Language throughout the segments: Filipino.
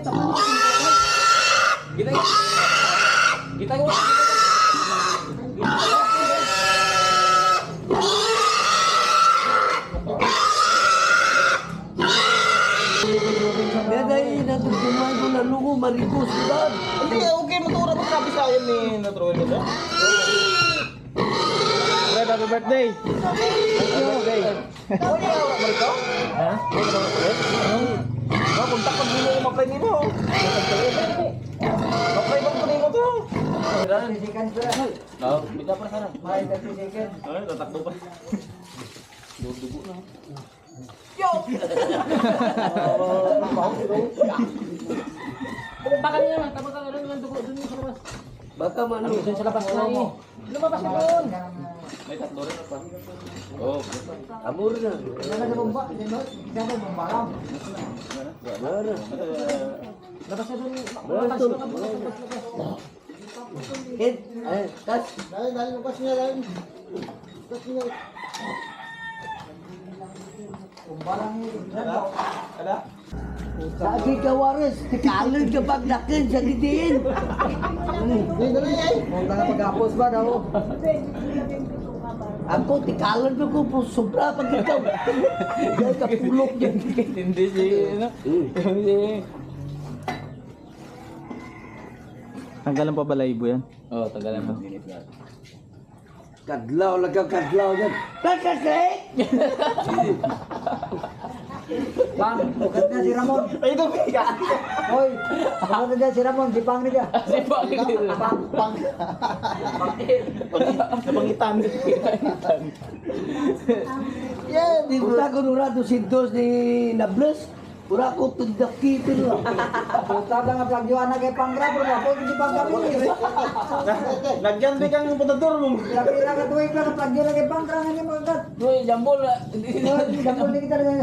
Kita ko. Gaday na tumay ko na lugo marigos dan. Hindi, okay mo tura mo sabi sa akin ni Natroel ko. Fred, happy birthday. Happy birthday. Ano yung awak mo rito? Ha? Punta pag hindi mo mapay nito. Mapay bang kunin mo to? Sisikan ko. Oh, bida pa sana. May sisikan. Ay, tatakbo pa. Dugo na. Baka niya lang, tapos ang ng dugo dun sa labas. Baka man Dun sa labas na eh. Lumabas na doon. May tatlo rin pa. Oh, amor na. labas na doon. Betul. Kid, tas. Dahil bukas niya lang. Bukas niya. Ada? Sabi ka waris, tikalan ka pagdakin sa didiin. Punta na pag-apos ba daw? Ako tikalan ko po sobra pag ikaw. Dahil kapulok yan. Hindi si, ano? Tanggalan pa ba live yan? Oh, tagalan mo. Kadlaw kadlaw yan. Kakasik! Bang, bukat na si Ramon. Ay, ito kaya. Hoy, bukat na si Ramon, di pang niya. Si Bakit? Napangitan. Yeah, di ko ko nura 200 ni Nables. Pura ko tundaki pero. Buta lang ang plagyo na kay Pangra, pero ako hindi pang kami. Lagyan din kang putador mo. Pira ka tuwing lang ang plagyo na kay Pangra nga niya mga Uy, jambol. Dapat hindi kita lang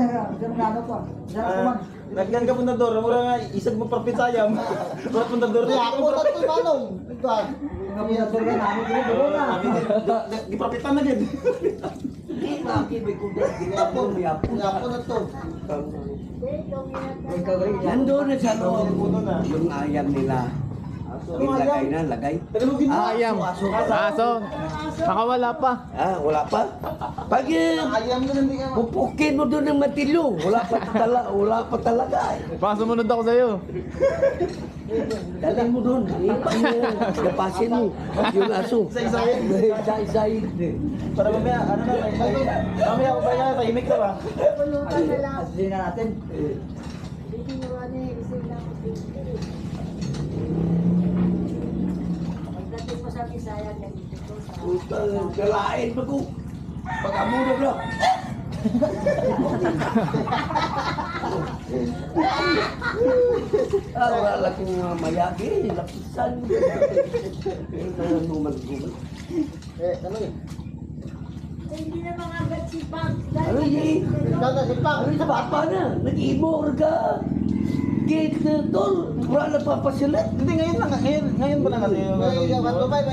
ano pa. Diyan man. Lagyan ka putador. Mura nga, isag mo parpit sayam. Mura putador. Ako na ito, manong. Nga po sa na namin dito na. Giparpitan na din. Laki may kuda ginapon mi apo. Ako na to. Nandun na sa loob yung ayam nila. Lagay na, lagay. Tagalogin mo. Ayam. Aso. Nakawala pa. Ah, wala pa. Pag Ayam na hindi ka. pupukin mo doon ng matilo, wala pa talaga. Baka sumunod ako sa'yo. Dalhin mo doon, lapasin mo yung aso. Isa-isahin. Isa-isahin. Para mamaya, ano na, mamaya ako ba yan, tahimik ka ba? Asli na natin. Kalain mo ko. Pag-amuro na. Wala lagi mga mayagi, lapisan. Ano yun? Hindi na mga agad si Pang. Ano yun? Ikaw na, sipang. Ano sa papa na? Nag-imor ka. Kit tol, wala na papasilat. Hindi, ngayon lang, ngayon pa lang kasi yung gagawin.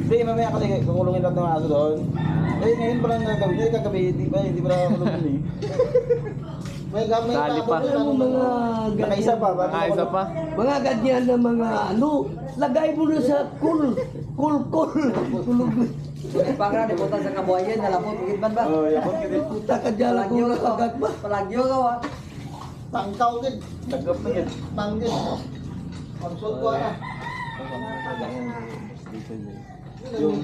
Hindi, mamaya kasi kukulungin lang ng aso doon. Ngayon pa lang gagawin. Hindi, kagabi, hindi pa lang kulungin eh. May gamay Dali pa. Alam mo mga Nakaisa pa. Isa pa. mga ganyan na mga ano, lagay mo na sa kul. Pangra di buta sa kabuhayan, nalapot bukit man ba? Oh, yapon kita. Puta ka dyan ako Palagyo na ka. kagat ba? Palagyo ka wa. Tangkaw din. Tagap na din. Tang din. Consult ko na. Yung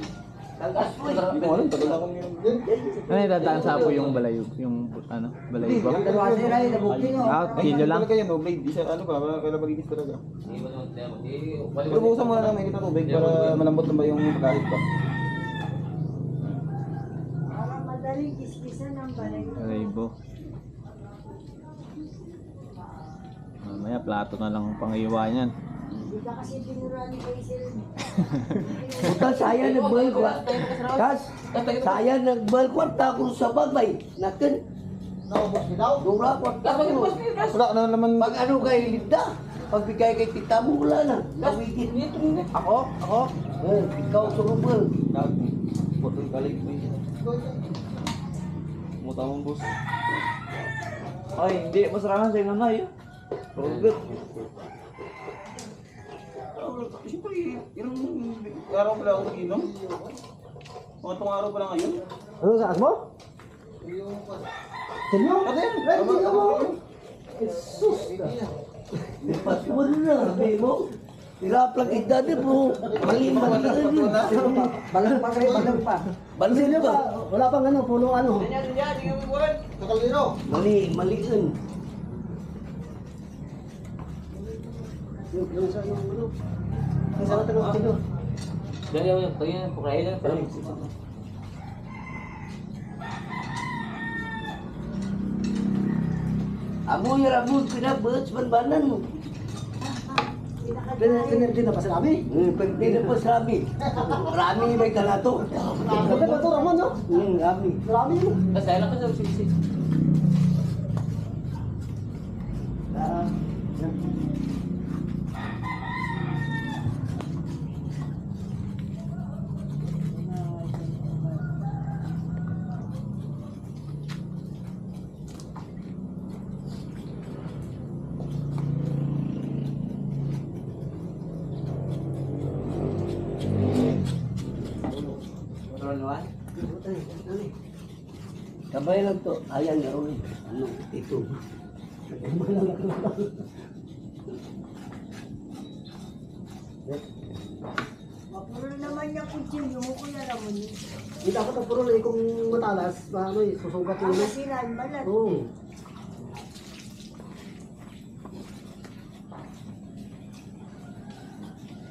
hindi ko alam, tagal akong yun. Ano yung dadaan sa apo yung balayog? Yung ano? Balayog ba? Dalawa sila ay nabuking oh. Ah, kilo lang. Talaga yan, blade. Di siya, ano ba, kailangan malinis talaga. Lubusan mo na lang may kita tubig para malambot na ba yung pagkahit ba? Para madaling kiskisan ng balay. Balaybo. Mamaya plato na lang ang pangiwan yan. Hindi ka kasi tinuruan ni Basil. Puta saya nagbal ko. Kas, saya nagbal kwarta ko sa babay. Nakin, Naubos ni daw? dura kwarta ko. Wala na naman. Pag ano kay Linda, pag bigay kay tita mo, wala na. Kawigin. Ako? Ikaw sumubal. Putol kalik mo yun. Muta mong boss. Ay, hindi. Masarahan sa inyo na yun. Rugot. Siyempre, ilang araw pala ako nag-inom. Mga itong araw pala ngayon. Ano sa mo? Sino? Ate, Sino mo? Jesus. Lipas mo na, sabi mo. Tiraplang edad mo. Mali na yun. Balang pa kayo, balang pa. Balit ba? Wala pang ano, puno ano. Mali yun. Yung isa yung ano. Yung isa taga sino? Yan, tingin, pukain na. Amo yung rabot, pinabot, banbanan mo. Din na pa sa kami. Pag di na po sabi, rami may kalato. Kasi ba ito Ramon no? Rami. Marami mo. Basta lang ka sa sisi. Kabay lang to. Ayan na rin. Ano? Ito. Mapuro naman yung kutsilyo mo, Kuya Ramon. Hindi dapat ang puro na kung matalas, ano eh, susugat Ang yun. masiran, malat. Oo.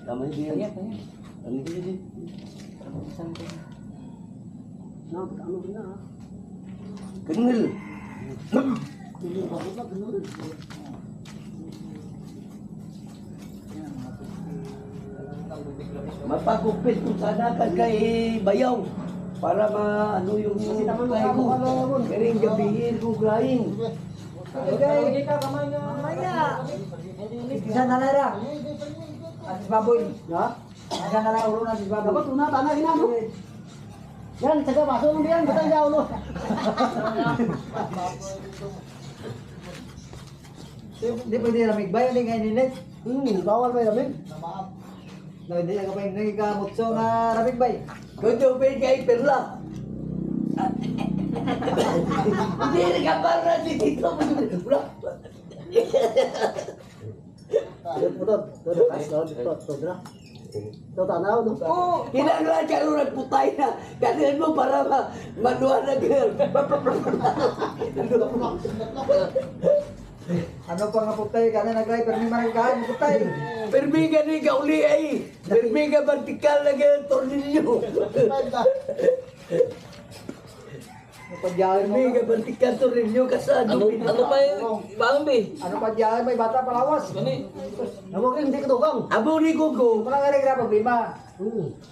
Tama din yan. Ano din? Ano na ha? Kenal. Hindi ba ko ba ganun? Mapagupit kung sana ka kay bayaw. Para maano yung kay ko. Karing gabihin ko galing. Mamaya. Isa na nara. Atis baboy. Ha? Isa na nara ulo na atis baboy. Dapat una, tanah ina no? Yan, taga baso mo yan, batang jauh lo. Hindi pwede ramig ba? Hindi nga inilit. Bawal ba yung ramig? Hindi nga pa yung nagkamutso na ramig ba? Kundo pa kay perla. Hindi ka para si Tito. Ito tanaw, no? Kinanglan ka nung nagputay na. Ganyan mo para manuha na girl. Ano pa nga putay? Kana nagray, pero may marangkahan yung putay. Permiga ni kauli ay. Permiga vertikal na ganyan tornilyo. Napadyahan mo. Permiga vertikal tornilyo kasado. Ano pa yung ibang be? Ano padyahan? May bata palawas. Gani. Namo ka hindi katukang. Abo ni Gogo. Wala nga rin problema.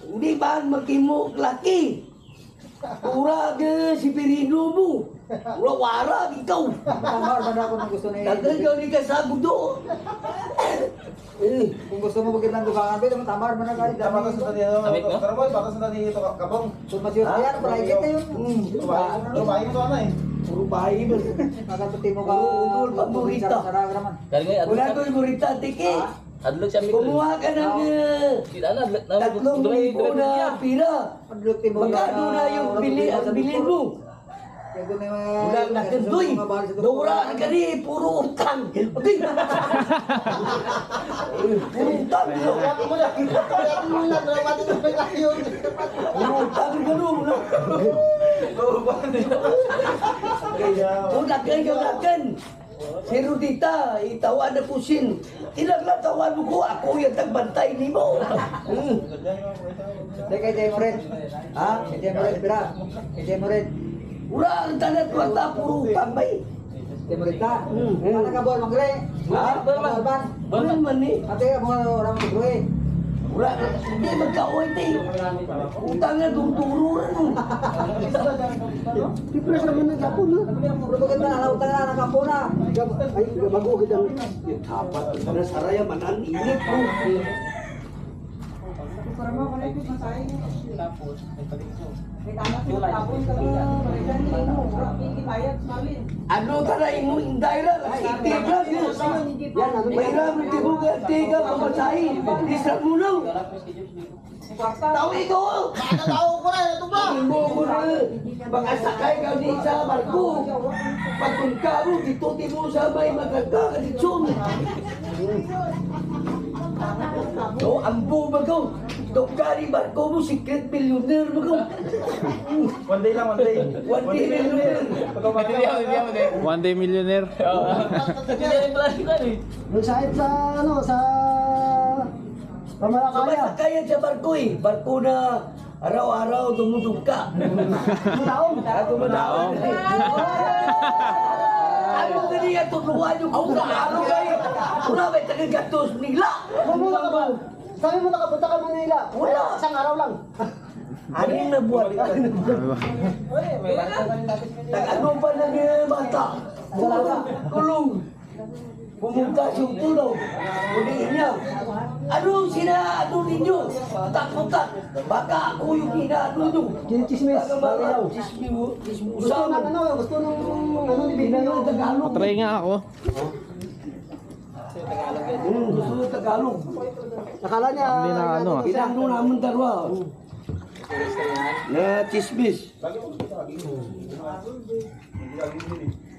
Hindi ba magkimo laki? Ura ke si Pirino mo. Ura wara ikaw. Tamar ba na ako ng gusto na Tagal ka ni kasagod do. Kung gusto mo magandang dugangan, pwede mo tamar ba na kahit Tama ka sa tani Sabik ito. ba? Karamol, baka sa tani ito kapong. Sumasyon ka yan, palagit na yun. Lumayan mo ito ano eh. Puro bahay ba? Nakatutin mo ka. Udol, paborita. Sarang naman. Kari nga, Wala ko yung murita, tiki. adlok siya mikro. Kumuha ka ng Kita na, tatlong libo na pira. Paglutin mo. Magkano na yung bilin mo? Ulang na kendoy. Dora ka ni puro utang. Okay. Puro utang. Puro utang ganun. Udakan. Si Rudita, itawa na po sin. Ilang tawan mo ko, ako yung tagbantay ni mo. Hindi kay Jay Moret. Ha? Kay Jay Moret, pira. Kay Jay Moret. Ura, ang talat wata, puro tambay. Jay Moret ka. Mana ka buwan magre? Ha? Buwan. Ano man ni? Ate ka buwan orang magre. Ura, hindi magkaoy tayo. Utang na duturo rin mo. Di pala sa naman nagkapon ha. Pero bakit na nalautang na nakapon ha? Ay, bago kita. Apat, na saraya manan, init mo. Ano tara mo inday ra, itig lang yun. Yan, ano May ramen di mo ganti ka pamasahin. Isang mo lang. Tawi ko! Tao ko na, ito ba? Mo ko na. Baka sakay ka di sa barko. Pagtungka mo, dituti mo sa may maganda ka dito. So, ambo ba ko? Tungka ni barko mo, secret millionaire ba ko? One day lang, one day. One day millionaire. One day millionaire. Yung sahib sa, ano, sa Pamalakaya. Sumasakayan sa barko eh. Barko na araw-araw dumudugka. Mulaong. Dumadaon. Ano ka niya tutulungan yung kung ano kayo? Wala may tagagatos nila. Pumunta ka ba? Sabi mo nakapunta ka Manila. Wala. Isang araw lang. Ano yung nabuhat? Ano pa na niya bata? Kulong. Pumunta siyang tulong. Uliin niya. Ano sinaano ninyo? Takot-tak. Baka ako yung inaano nyo. Chismis. Balilaw. Chismusan. Gusto nang ano, gusto nung ano ni Binayo. Tagalog. Patry nga ako. Gusto nyo Tagalog. Nakala niya. Hindi na ano ah. Pinano naman darwa. Na chismis.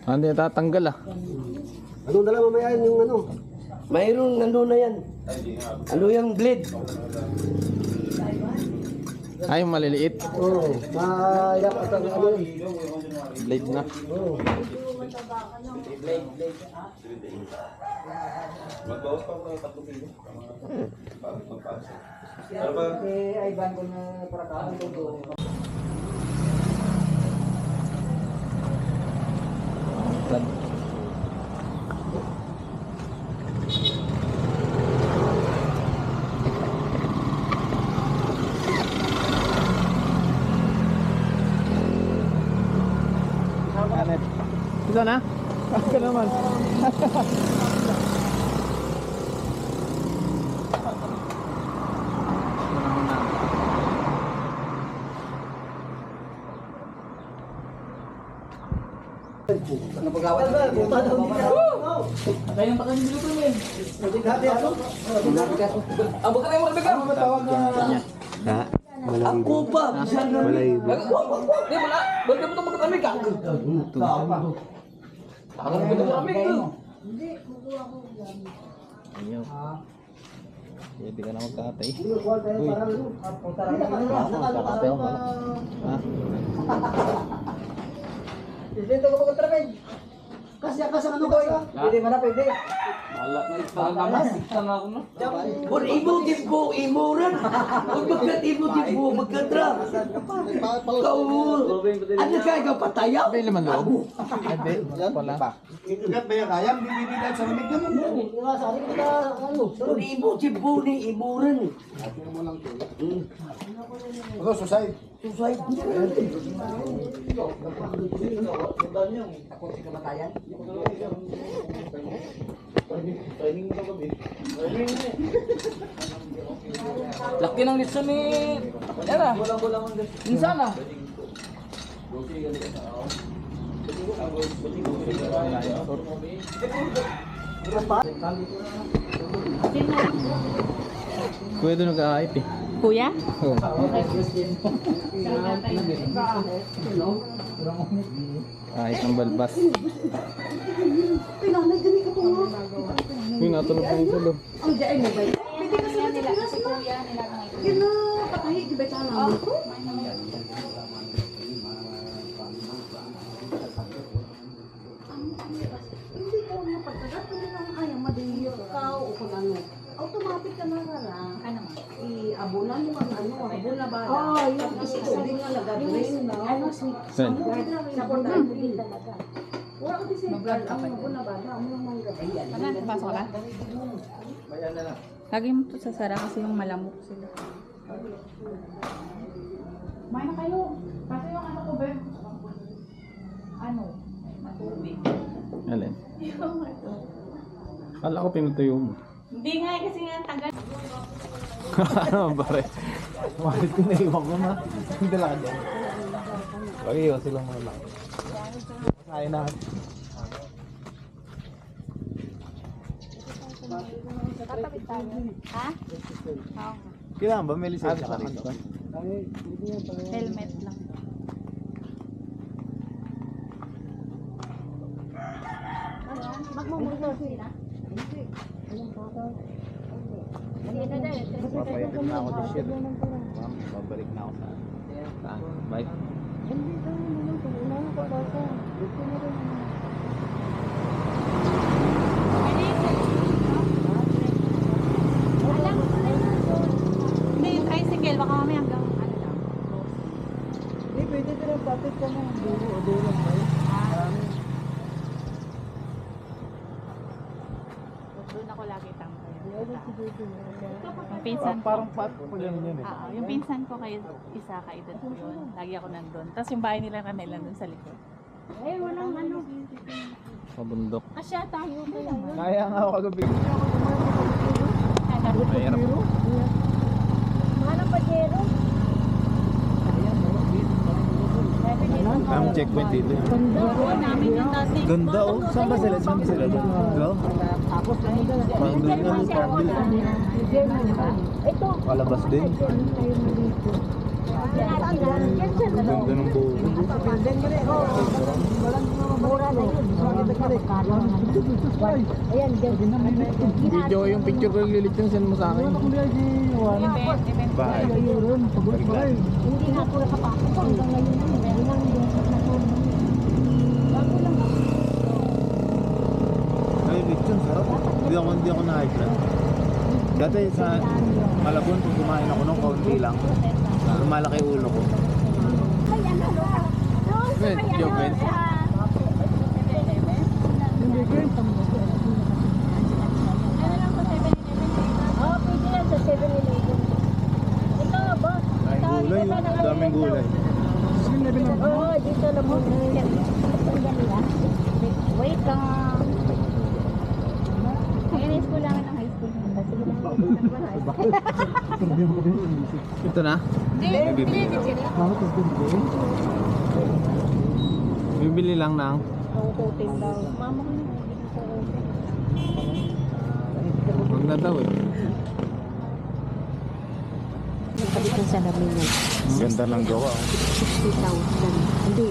Hindi natatanggal ah. Anong dala mamaya yung ano? Mayroong ano na yan. Ano yung blade? Ay, yung maliliit. Oo. Mahirap at ano yun. Blade na. Oo. Magbawas pa ako ng 3 kilo. Ay, ban ko na para ka. Isa na? Ako naman. Ano pagawad? Puta daw hindi ka. Kaya yung takan yung ko eh. Dati ako. Abo ka na yung magbigang. Ano matawag na? Ako pa. Bisan na. Di wala. Ba't ka mo itong magkakamig ka? Bakit mo itong magkakamig to? Ayaw. Pwede ka na magkatay. Uy. Puta rin. Kakatay ako pala. Ha? Dito ko magkatrapin. Kasi ano ko eh. Pwede man na pwede. Wala na ipanamasik na ako no. Kung imo tipo, imo rin. Kung magkat imo tipo, magkatra. Kau, ano kaya ka pataya? Hindi naman loob. Hindi. Wala. Ikagat ba yung kayam? Bibigyan sa lamig naman. Nga sa akin kita ano. Kung imo tipo ni imo rin. Ano, susay? Susay. Ako si kamatayan. Laki ng litso ni... Era. Minsan ah. Kuya doon nag-aayip eh. Kuya? Oo. Ayip ng balbas. Pinanay gani ka po nga. Uy, natulog na yung tulo. Ang diay mo ba? Pwede kasi nila kasi kuya nila ng Kina patahi di ba ta na ko? Hindi ko nga pagkagat hindi na kaya madihir ka o kung ano. Automatic ka na rara. ano nga? I-abunan mo ang ano, abuna ba? Oh, yung Hindi nga nag-drain na. ano, sweet. Sen. Napuntahan mo din talaga. Wala ka din sa ang abuna ba? Amo lang mga gabi. Ano, pasok ka? Lagi mo to sasara kasi yung malamok sila. Kumain na kayo. Kasi yung ano ko ba? Ano? Matubig. Alin? Kala ko pinutuyo mo. Hindi nga kasi nga tagal. Ano ba pare? Malit ko na iwan ko na. Hindi lang dyan. Pag-iwan silang mga lang. Kaya na. Tatapit tayo. Ha? Oo. Kailangan ba may lisensya ka rito? Helmet lang. Magmumulto sila? Hindi na dahil. Papaitin na ako this year. Ma'am, babalik na ako sa... Saan? Bye. Hindi, yung tricycle. Baka mamaya hanggang ano lang. Hindi, pwede ka lang patid ka mo. Dulo lang tayo. Doon ako lagi tangkay. Yung pinsan ko. Parang pag ganun yun eh. Yung pinsan ko kayo isa kaedad ko yun. Lagi ako nandun. Tapos yung bahay nila kanila dun sa likod. Eh, walang ano. Mabundok. Kasya tayo ba yan? Kaya nga ako kagabi. Ano? Mahirap. Mahal ang pajero. Ang checkpoint dito. Oo, namin yung dati. Ganda oh. Saan ba sila? Saan ba sila? Go. Parang doon nga. Ito. Palabas din. Ganda ng buo. Mura na yun. Ayan, Video yung picture ko yung lilit yung send mo sa akin. Bye. hindi nga ako nakapasok hanggang ngayon. Ay, lechon, sarap. Hindi ako na-hype na. Dati sa Malabon, kung kumain ako nung kaunti lang, lumalaki ulo ko. Ay, ano, doon sa Wait, may yo, ano, wait. sa... Ano lang sa 7-Eleven? Oo, pwede yan sa 7-Eleven. Ito, boss. Ay, gulay yun. Daming gulay. Oo, dito na muna. Wait lang. Kaya school lang ng high school. Sige lang. Ito na? Hindi, hindi sila. Bibili lang ng... Ang coating daw. Mama ko na. Huwag na daw eh. Nagkabit ng salamin niya. Ang ganda ng gawa. 60,000. Hindi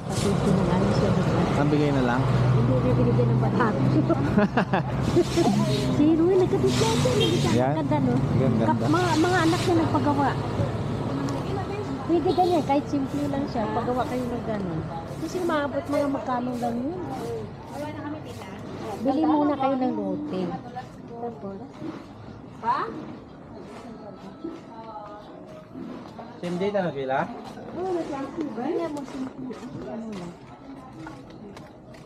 kasi pinangalan siya. Ang bigay na lang. Hindi rin binigyan ng batat. Si Ruy, nagkabit siya. Yan. Ganda, no? Ganda. Mga anak niya nagpagawa. Pwede ganyan, kahit simple lang siya. Pagawa kayo ng gano'n. Kasi maabot mga magkano lang yun. Bili muna kayo ng lote. Tapos, Same date na sila? kaya mo simple. Ano lang.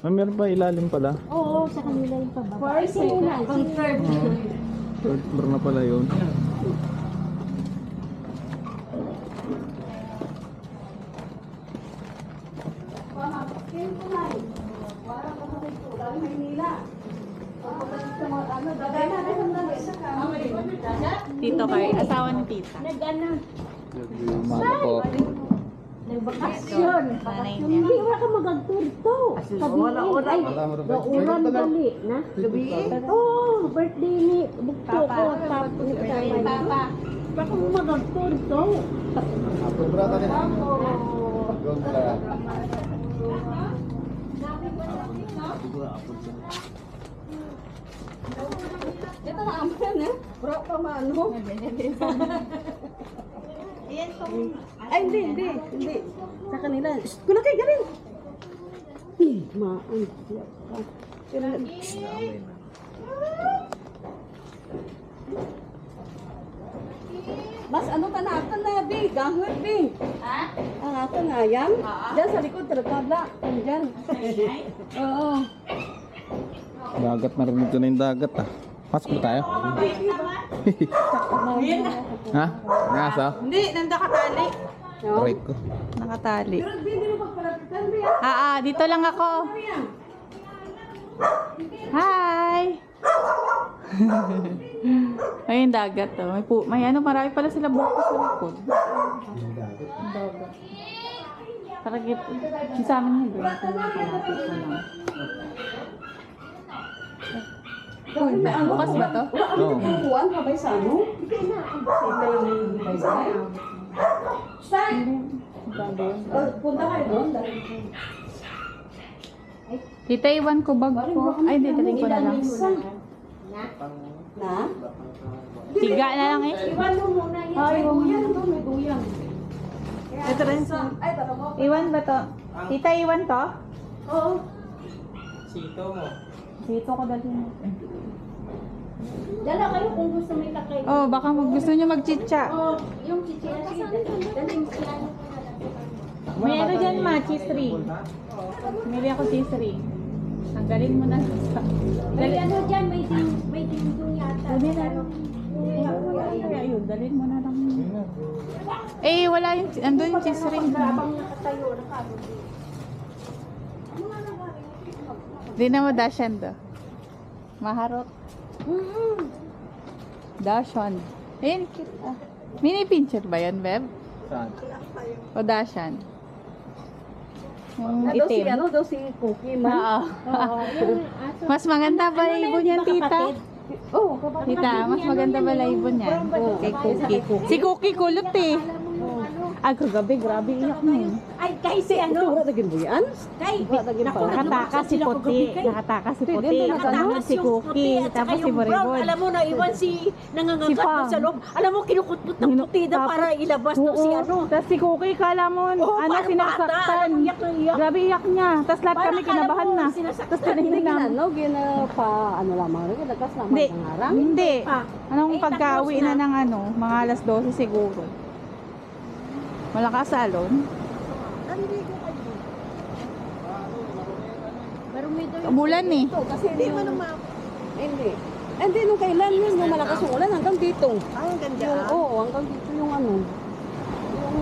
Meron pa ilalim pala. Oo, sa kanila yung pababa. Ay, sila. Confirmed. Third floor na pala yun. Tito Kay, asawa ni tita. Nag-ano? Umaga po. Nagbakasyon. Nanay niya. Hindi, wala ka magagtur to. Wala. Ay, ulan dali na. Gabi? Oo, birthday ni Bukto ko. Tapos ni Papa. Baka mo magagtur to. Brata din. Gold pala. Ito na ang yan, eh. Bro, pamano? Ay, hindi. Sa kanila. Kula kay galing. Maan. Mas ano ka na? Atan na, Bing. Gahwet, Bing. Ha? Ang atan na, yan. Diyan sa likod, taragkabla. Diyan. Oo. Dagat, narinig ko na yung dagat ah. Pasok ba tayo? Ha? Nasa? Hindi, nakatali. Right ko. Nakatali. Dito lang ako. Hi! Ayun, dagat to. May ano, marami pala sila buko sa likod. Dagat. Parang sa amin hindi. Bukas ba to? Oo. Kuwan ka ba sa ano? Punta kayo doon. Tita, iwan ko bag ko. Ay, dito ko na lang. Na? Tiga na lang eh. Iwan mo muna yan. May duyan doon, may duyan. Ito rin sa... Ay, tara mo. Iwan ba to? Tita, iwan to? Oo. Dito ko dalhin mo. Dala kayo kung gusto may takay. Oh, baka gusto niyo magchicha. Oh, yung chichira siya. Daling siya. May ano dyan ma, cheese ring. Mili ako cheese ring. Tanggalin mo na. May ano dyan, may dingdong yata. Dali na lang. Kaya yun, dalhin mo na lang. Eh, wala yung, andun yung cheese ring. Habang nakatayo, nakabot. Di na mo dashan do. Maharot. Dashan. Ayun, cute ah. Mini pincher ba yun, Beb? Saan? O dashan? Yung Daw si itim. ano, daw si Cookie man. Oo. Mas maganda ba ibon yan, tita? Oh, kapatid. Tita, mas maganda ba ibon yan? Kay Cookie. Si Cookie kulot eh. Ah, kagabi, grabe iyak mo yun. Ay, kay si ano? Wala naging buyan? Kay, Nakatakas si Puti. Nakatakas si Puti. Nakatakas si Cookie. Tapos si Boribon. Alam mo na, iwan si Si nangangagat Pam. mo sa loob. Alam mo, kinukutbut ng puti na para ilabas daw si ano. Tapos si Cookie, kala mo, ano, parang sinasaktan. bata. Alam, iyak na iyak. Grabe iyak niya. Tapos lahat kami Parang kinabahan alam mo, na. sinasaktan. Tapos tinahinam. Ano, pa, ano lamang, nagkas lamang Hindi. ng harang. Hindi. Ah. Anong Eh, pagka-uwi tapos na na. ng ano, mga alas 12 siguro. Malakas salon. Umulan eh. Kasi hindi mo naman, hindi. Hindi, nung kailan yun, nung malakas yung ulan, hanggang dito. Hanggang dyan? Oo, hanggang dito yung ano, yung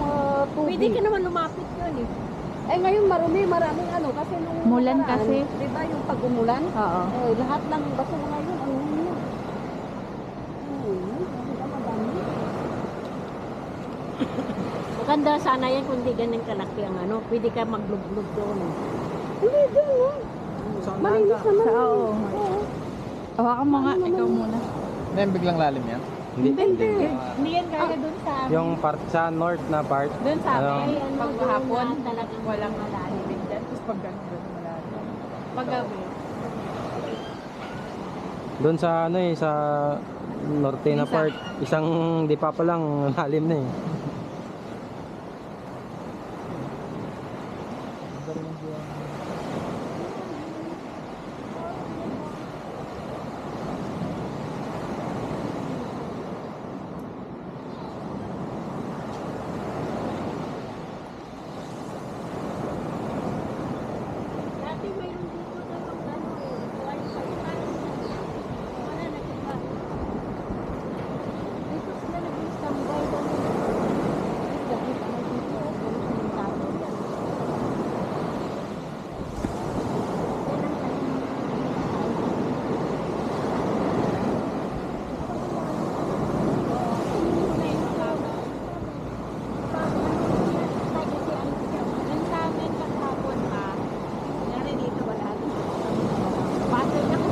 tubig. Pwede ka naman lumapit yun eh. Eh ngayon maraming ano, kasi nung Mulan nakaraan, kasi. di ba yung pag-umulan? Oo. Lahat ng baso ngayon, ano yun? Madami. Maganda sana yan kung di ganun kalaki ang ano. Pwede ka maglublog doon. Hindi, dyan no. Malinis naman. Oo. Oo. Hawakan mo nga, ikaw muna. Hindi, biglang lalim yan? Hindi yan kaya dun sa amin. Yung part sa north na part. Dun sa Ano? amin, pag hapon, talagang walang malalim dyan. Tapos pag ganun dun malalim. Pag gabi. Doon sa ano eh, sa norte na Isa. part. Isang dipa pa lang, lalim na eh. Dati mayroon dito na yung ano eh. Wifi pa. Wala na diba? Dito sila nag-standby doon. Gabi pa na dito. Pulis ng tao yan.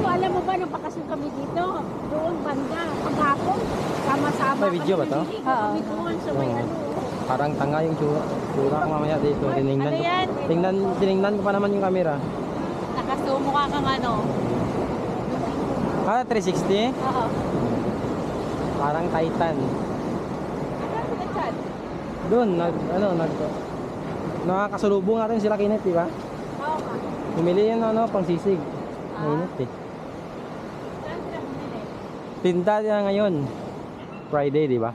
Alam mo ba nung pakasyon kami dito? Doon banda, paghapon, sama-sama May video ba to? Kami doon sa may Oo. ano. Parang tanga yung tsura ko mamaya dito. Tinignan Ano ko. yan? Tinignan ko pa naman yung camera. Nakasumo ka kang ano. Ah, 360? Oo. Parang Titan. Ano sa chat? Doon, nakakasalubong natin sila Kinit, di ba? Oo ka. Bumili yun pang sisig. Mainit eh. Saan sila bumili? Tinta niya ngayon. Friday, di ba?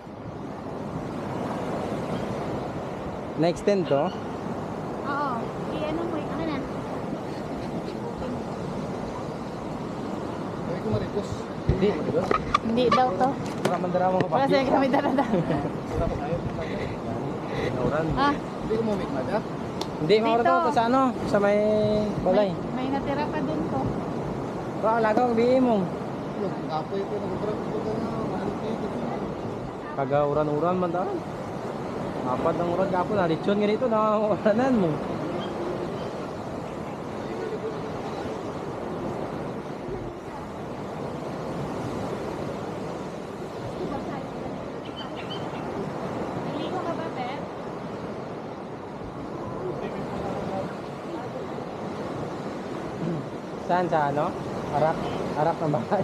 Next 10 to. Oo. I-ano mo, ano na? Hindi. Hindi daw to. Baka mandara mo ka Kasi kami darada. Nauran. Ah, Hindi, maura Dito. to sa ano? Sa may balay. may natira pa dun to. Baka lagaw, bihin mo. Kaga uran-uran man daw. Apat ng uran kapon, lechon nga dito, nakakuranan mo. Saan sa ano? Harap. Harap ng bahay.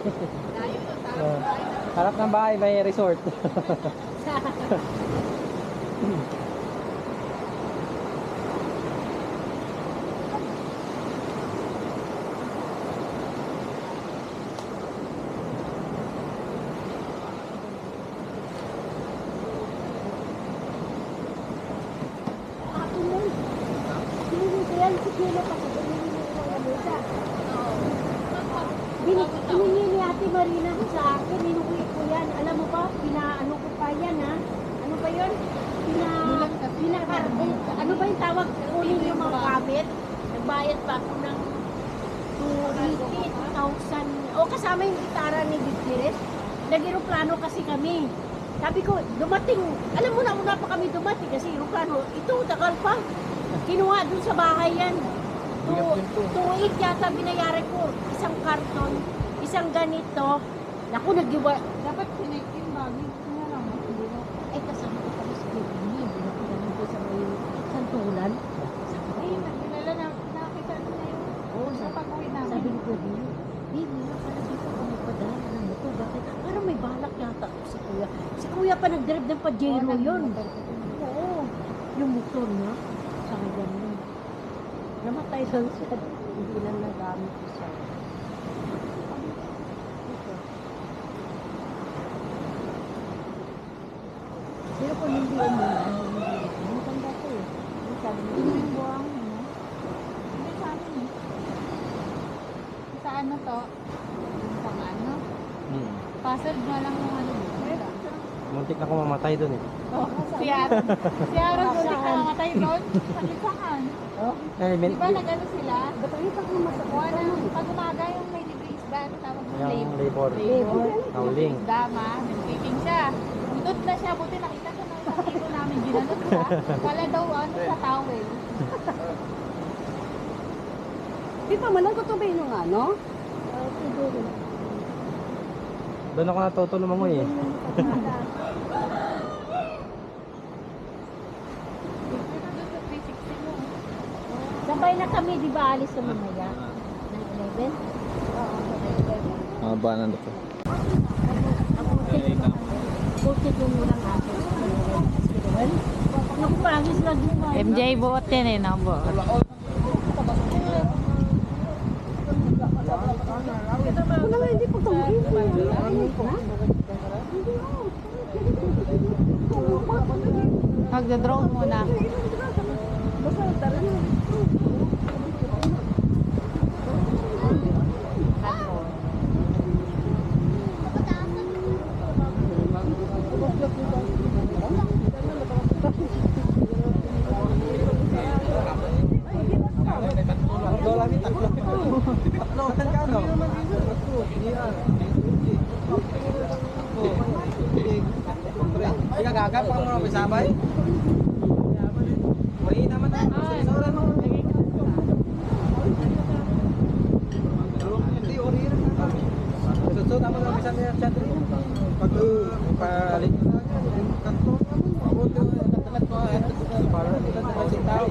Harap ng bahay may resort. Hiningi ni Ate Marina sa akin, hinuwi ko yan. Alam mo ba, pinaano ko pa yan ha? Ano ba yun? Ano ba yung tawag? Kunin yung mga gamit. Nagbayad pa ako ng 2,000. O kasama yung gitara ni Gutierrez. Nag-aeroplano kasi kami. Sabi ko, dumating. Alam mo na, una pa kami dumating kasi aeroplano. Ito, tagal pa. Kinuha dun sa bahay yan. 2,800 yata binayaran ko. Isang karton, isang ganito. Naku, nag-iwa. Dapat pinaikin bagay. Ay, kasama ko kami sa Kibini. Binapinanin ko sa may santulan. Ay, nakilala na. Nakita na yun. Oo, sa pag-uwi namin. Sabi ni Kuya Bini, Bini, pala dito kami padala ng motor. Bakit? Parang may balak yata ako si Kuya. Si Kuya pa nag-drive ng Pajero yun. Oo, yung motor niya. Sayang yun. Namatay lang siya. Hindi lang nagamit ko siya. Pero kung hindi umulan, hindi tanda ko eh. Sabi mo, hindi yung buwang mo. Hindi sa amin eh. Sa ano to? Sa ano? Password na lang ng ano. Muntik na ako mamatay doon eh. Si Aaron doon ka mamatay doon? Sa lisahan. Di ba nag-ano sila? Pag umaga yung may libre isda, ano tawag mo? Yung labor. Howling. Dama, nag-picking siya. Bunot na siya, buti nakita siya ng sakito namin, ginanot siya. Wala daw ano sa towel. Di pa malang ko ito ba yung ano? Siguro. Doon ako natutulong mo eh. Sabay na kami, di ba alis sa mamaya? 9/11? Ba nandito? Buti yung mulang atin. Naku, pangis lang yung mga. MJ buot yan eh, nabuot. Wala nga, hindi po tumuhin. Magda-drone muna. Ika gagap pa mo na sabay. Wari naman na. Sora mo. Susu naman na bisa niya chat. Pag palit kanto. Abot yung tatat ko para nila sa sitaw.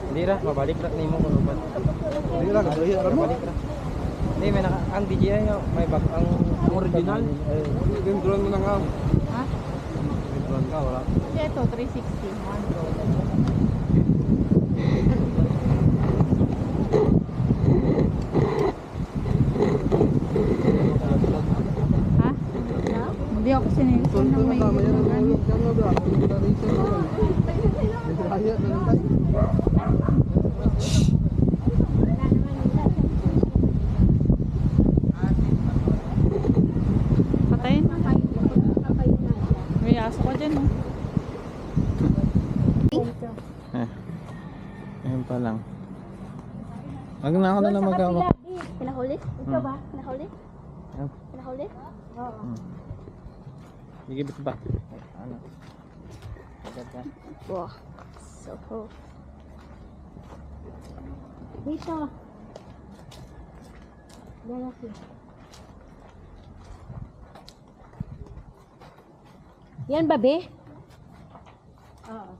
Hindi ra, mabalik ra nimo ko lupat. Hindi lang, nabalik ra mo. Mabalik ra. Hindi, may naka, ang DJI nyo, may back, ang original. Yung drone mo na nga. Ha? Ron ka, wala. Kasi ito, 360. Ha? Hindi ako sinilipon ng may Tama yan, ano. ano ba? Reason na lang. Kaya na lang tayo. Patayin. May aso ka dyan, oh. Ayun pa lang. Wag na ako na lang magkawak. Pinahuli? Ikaw ba? Pinahuli? Ayun. Pinahuli? Oo. Gigibit ba? Ano? Agad ka. Wow. So cool. Dito. Lalaki. Yan ba, be? Oo.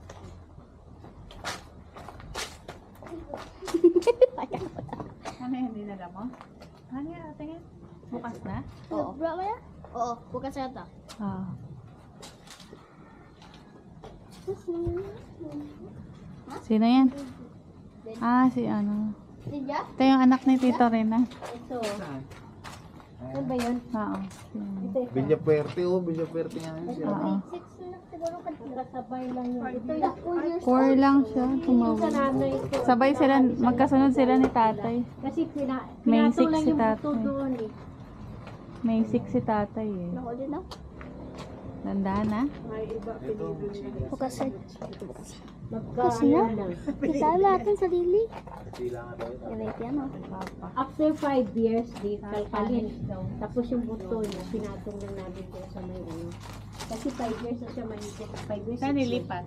Ano yan, dinala mo? Ano yan, tingin? Bukas na? Oo. Bra ba yan? Oo. Bukas yata. Ah. Sino yan? Ah, si ano. Ninja? Ito yung anak ni Tito Rina. Ito. Ano ba yun? Oo. Ito. Villa Puerte, oh. Villa Puerte nga yun siya. Oo. Kasabay lang yun. Ito yung 4 lang siya. sa Tumawag. nanay ko. Sabay sila, magkasunod sila ni tatay. Kasi May pinato six lang si yung buto tatay. doon eh. May 6 si tatay eh. Nahuli na? Dandahan na. Bukas na. Kasi na. Kita natin sa lili. Yan ay piano. After 5 years, di kalkalin. Tapos yung buto niya, pinatong lang namin doon sa may ano. Kasi 5 years na siya mahigit. 5 years. Saan nilipat?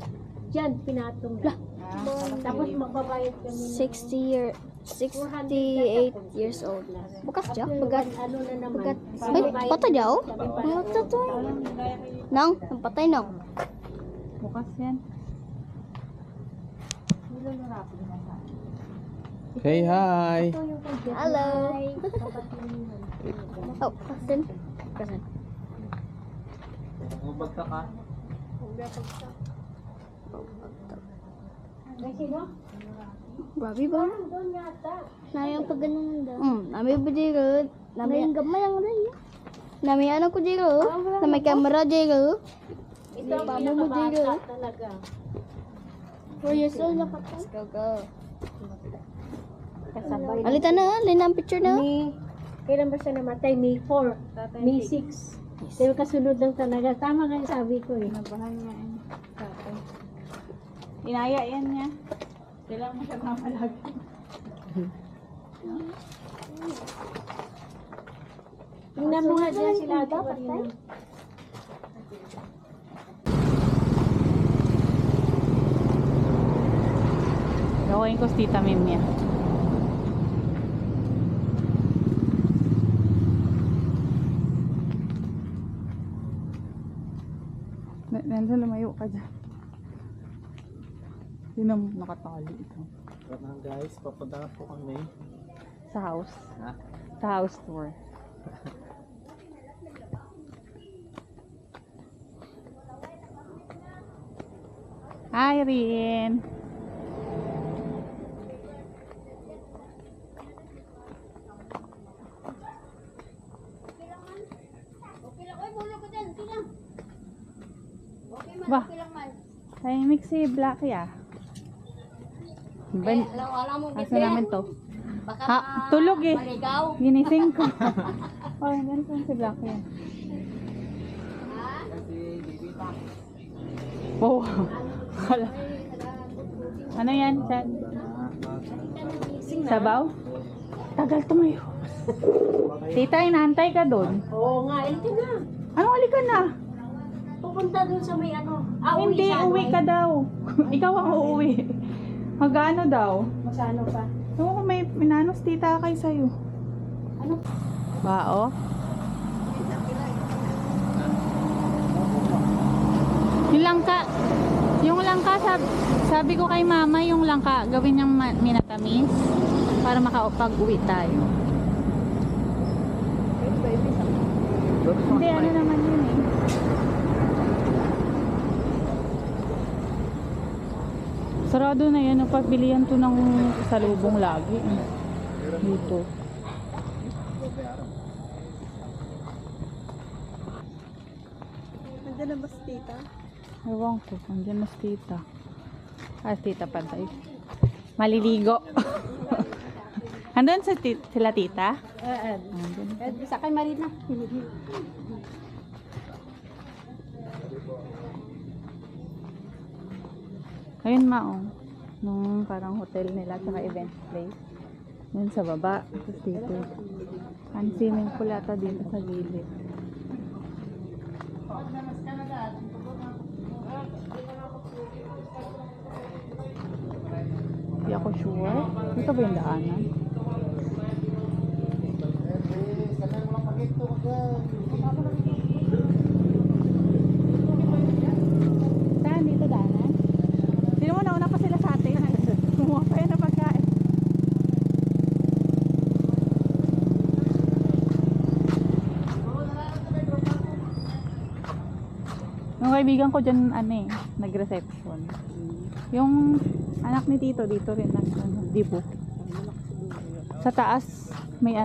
Diyan, pinatong lang. Tapos magbabayad kami ng 68 years old. Bukas dyan? Bagat, ano na naman. Ay, patay dyan oh. Patay to. Nang, ang patay nang. Bukas yan. Say hi! Hello. Oh, kasan? Kasan? Mabagta ka? Grabe ba? Doon yata. Nayang pag ganun na. Nami ba dito? Nami ang gamay ang rin. Nami ano ko dito? Na may camera dito. Ito ang Pamo mo pinakabata dito. talaga. 4 years old na patay. Let's go. Kasabay. Alita na, lina ang picture na. Kailan ba siya namatay? May 4. May 6. Pero kasunod lang talaga. Tama nga yung sabi ko eh. Nabahan niya eh. Tatay. Inaya yan niya. Kailangan mo siya mamalag. Tingnan mo nga dyan sila. Patay? Gawin ko si Tita Mimya. Nandun, lumayo ka dyan. Hindi na nakatali ito. Tara na guys, papunta na po kami. Sa house. Ha? Sa house tour. Hi, Rin. Bah, tahimik si Blackie ah. Asa namin to? Ha, tulog eh. Ginising ko. Oh, ganito si Blackie. Wow. Hala. Ano yan, Chad? Sabaw? Tagal tumayo. Tita, inaantay ka doon. Oo nga, ito na. Ano, halika na? Pupunta dun sa may ano. Hindi, uwi ka daw. Ikaw ang uuwi. Mag-ano daw? Masano pa? Oo, may minanos tita kay sa'yo. Ano? Bao? Yung langka, sabi ko kay mama, yung langka, gawin niyang minatamis para makapag-uwi tayo. Hindi, ano naman yun eh. Sarado na yan. Pagbilihan to ng salubong lagi. Dito. Nandiyan na ba si tita? Ewan ko. Nandiyan na si tita. Ah, tita pa tayo. Maliligo. Andun sila tita? Andun. Sa kay Marina. Ayun oh. Nung parang hotel nila tsaka event place. Yun sa baba. Tapos dito. Ang swimming pool ata dito sa gilid. Hindi ako sure. Dito ba yung daanan? Saan dito daanan? Sino mo nauna pa sila sa atin? Kumuha pa yun na pagkain. Yung kaibigan ko dyan, nag-reception. Yung anak ni Tito dito rin dibo. Sa taas may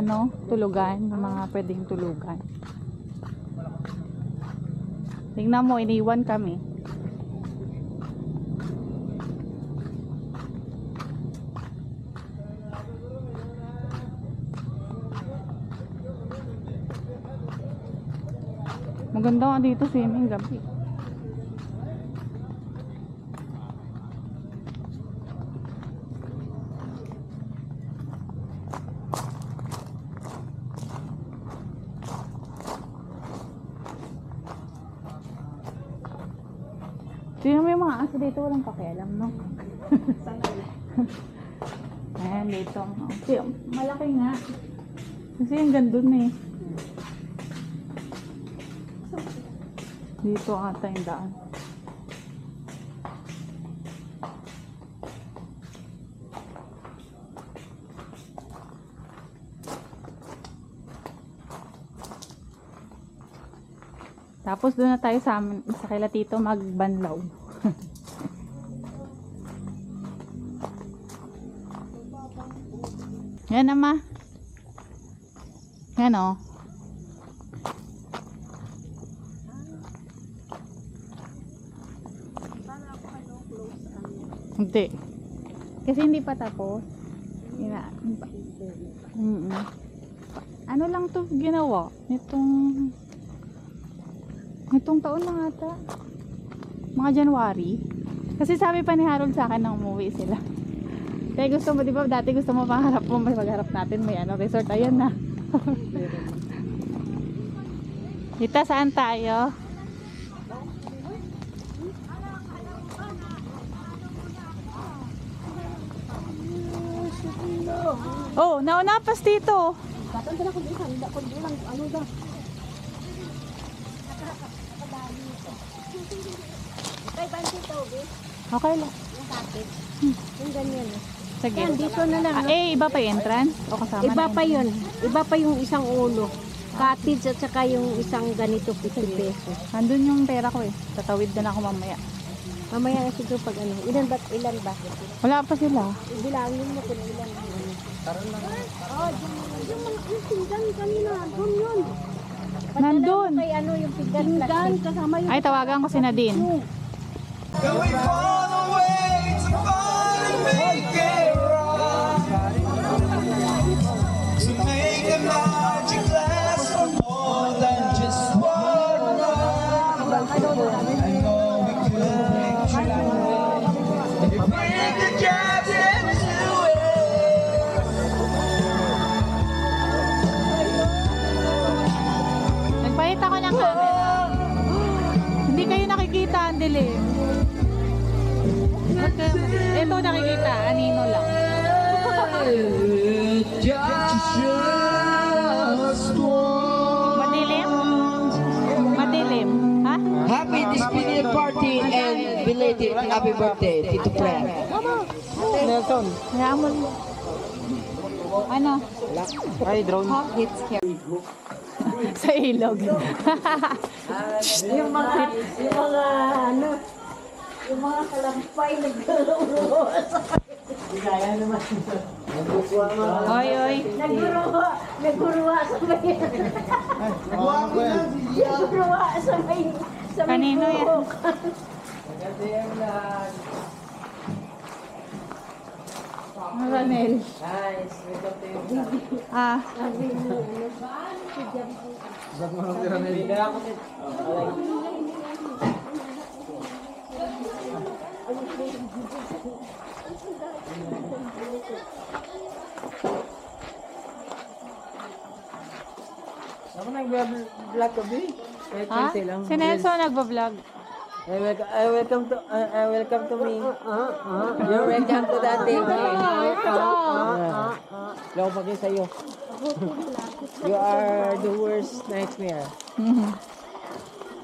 tulugan, mga pwedeng tulugan. Tingnan mo, iniwan kami. Maganda nga dito swimming gabi. Sino mo yung mga aso dito? Walang pakialam, no? Ayan, dito. Malaki nga. Kasi yung gandun eh. Dito ata yung daan. Tapos doon na tayo sa kila Tito magbanlaw. Yan naman. Yan o. Hindi. Kasi hindi pa tapos. Ano lang to ginawa? Itong taon lang ata. Mga January. Kasi sabi pa ni Harold sa akin nang umuwi sila. Kaya gusto mo, di ba, dati gusto mo pangharap mo, may magharap natin, may resort. Ayan na. Dita, saan tayo? Oh, nauna pas dito. Tatanda na ko dito, hindi ako bilang da. Kay Bansi Toby. Okay lang. Yung package. Yung ganyan. Sige. Yan, dito na lang. No? Iba pa yung entrance? O kasama Iba na pa yun. Iba pa yung isang ulo. Cottage at saka yung isang ganito 50 pesos. Nandun yung pera ko eh. Tatawid na ako mamaya. Mamaya na siguro pag ilan ba? Wala pa sila. Bilangin mo kung ilan. Yung pinggan kanina. Doon yun. Nandun. Kay yung pinggan kasama yung... Ay, tawagan ko si Nadine. Going all the way to find and make it right. To make a magic last for more than just one night. I know we could try. If we could get into it. Nagpalit ako ng camera. Hindi kayo nakikita, ang dilim. Ito nakikita, anino lang. Madilim? Madilim. Ha? Happy Despedida Party and belated happy birthday, Tito Fred. Nelson. Hayaan mo. Ano? Ay, drone. Sa ilog. yung mga Yung mga kalampay nagkaroon. Kaya naman. Oy, oy. Nagguruwa sa may... Nagguruwa sa may... Kanino yan? Ranel. Nice. Ah, Ako nag-vlog ka, Bi. ha? Si Nelson nagbablog. Welcome to me. You're welcome to that day. Lang pa kayo sa'yo. You are the worst nightmare.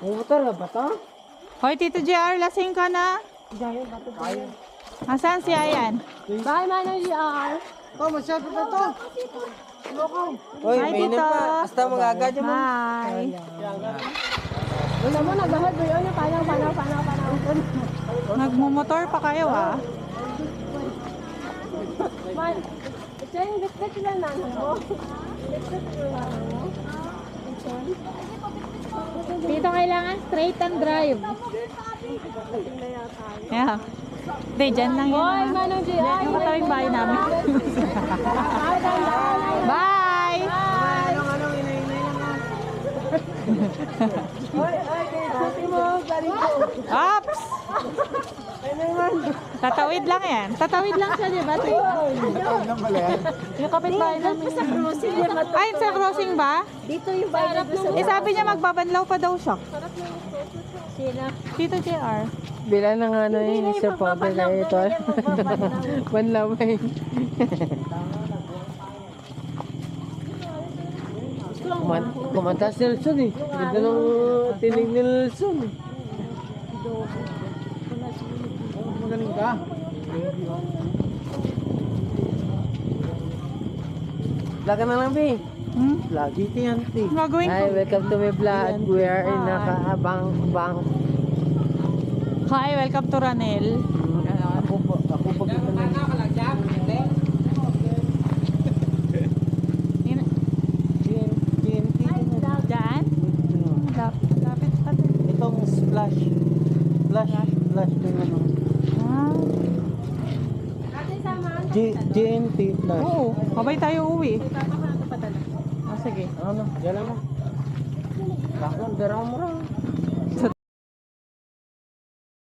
May motor ka ba to? Hoy, Tito JR, lasing ka na. Asan si Ayan? Bye, Manong GR. Oh, masyado na to. Uy, Hi, mainit Tito. pa. Basta magagadya mo. Hi. Wala mo, nagbahad mo yun. Panaw. Nagmumotor pa kayo, ah. Man, ito yung bitbit sila nanay mo. Bitbit sila nanay mo. Dito kailangan straight and drive. Yeah. Hindi, dyan lang yun. Hoy, ah. Manong GR. Yung katabing bahay namin. Bye! Anong inay-inay lang. Sabi mo, galing ko. Ops! Tatawid lang yan. Tatawid lang siya, di ba? Yung kapitbahay namin. Sa cruising. Ay, sa crossing ba? Dito yung bayan na sa... Eh, sabi niya magbabanlaw pa daw siya. Sina. Tito JR. Bila na nga na yung Sir Potter na ito. Manlamay. Kumanta si Nelson eh. Ganda ng tinig ni Nelson eh. Magaling ka. Vlog ka na lang, Bi. Hmm? Vlog. Dito yan, Bi. Gagawin ko. Hi, welcome to my vlog. We are in Nakaabang. Hi, welcome to Ranel. Ako pag ito na. Diyan? Lapit pa to. Itong splash din ano. Ah. GNT flash. Oo, habay tayo uwi. Ah, sige. Ano? Diyan lang mo. Bakit? Dara mo lang.